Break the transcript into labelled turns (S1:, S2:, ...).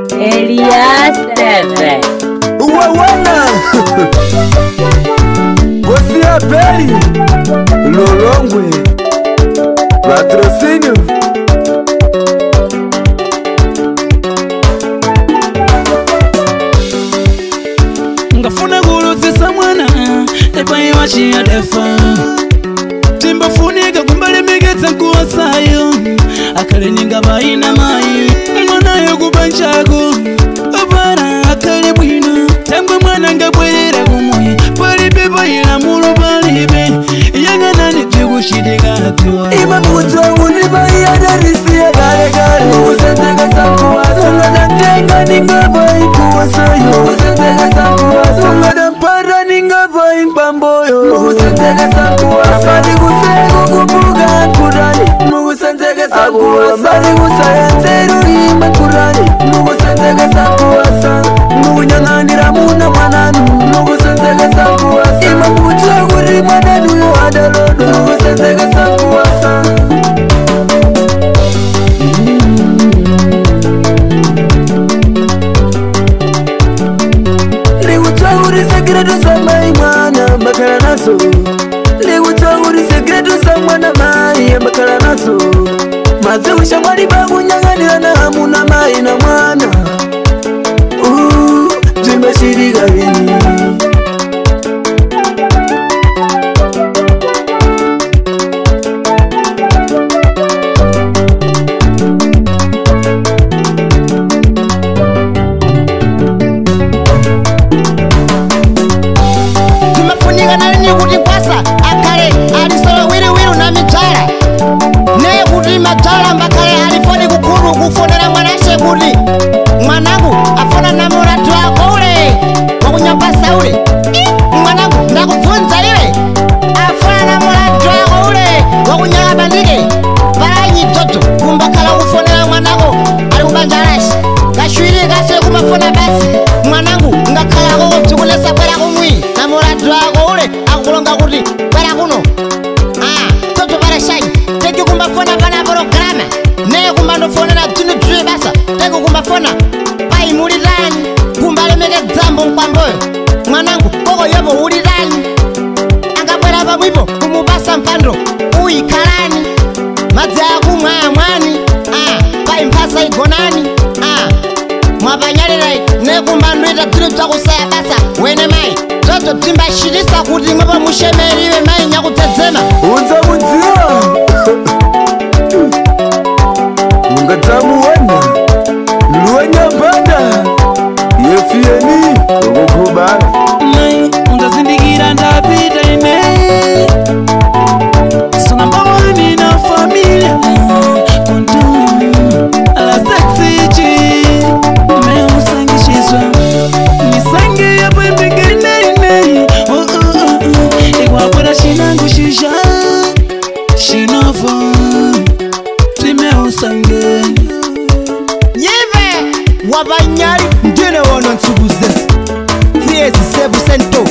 S1: Elias TV.
S2: Uwawana Bosi ya Pei Lolongwe Patrocinio
S3: Ngafuna guluzisa mwana Epayi wachi ya defa Timba funika kumbali migeza nkuwasayo Akale ninga baina mai Mwana yogu banchago Obara akale bwina Tangwe mwana nga bwera kumuye Palibe bayina mulo palibe Yanga nani tigu shidiga tuwa
S2: Ima mutu uniba ya darisi ya gare gare Usentega sambuwa Songa na tenga ninga bayi kuwasayo Usentega sambuwa Songa na mpara ninga bayi mpamboyo Usentega sambuwa Mali kusego kubuga kurani Usentega sambuwa Mali kusayanzeru ima kurani Usentega sambuwa Mugunyanganira muna mananu Usentega sambuwa Ima mutu uri mananu yo adalodo Usentega sambuwa Segredo sa mai mwana bakala naso Liwuta uri segredo sa mwana mai bakala naso Maze wisha mwari babu nyanganira na hamu na mai na mwana Jimba shiri gavini
S4: kufonera mwanashe kuti mwanangu afona na muratu wako ule wakunyapasa ule mwanangu ndakubvunza iwe afona na muratu wako ule wakunyaka bandike paranyi toto kumbakala kufonera mwanako ali kubanjarashi kashwiri kaswe kumafona basi mwanangu ngakhalako kupsikunesa kwera kumwi na muratu wako ule akukulonga kuti kwera kuno toto parashayi teki kumbafona pana programa neye kumbandofona na tunu tsuye basa teki kumbafona pai mulirani kumbalemeke dzambo mkwamboyo mwanangu koko yopo ulirani angabwera pamwipo kumubasa mpando uyikhalani madzi akumwa amwani pai mphasa igonani mwapanyalirai nekumbandoita tunu tsakusaya basa wene mai toto timbashilisa kuti mwepo mushemeriwe mai nyakutsedzema
S2: unza mudziwa Ungatamuwana Luanya bada Yefieni Ogokubara
S3: Mai undazindikira ndapita ine Sona mbawani na familia Kontu ala sexichi Me usangishizwa Nisangi ya pwembike ine Ikwapura shinangu shisha Shinova Usange
S4: Yeve Wabanyari Ndine wono nsuguze 3 7 cento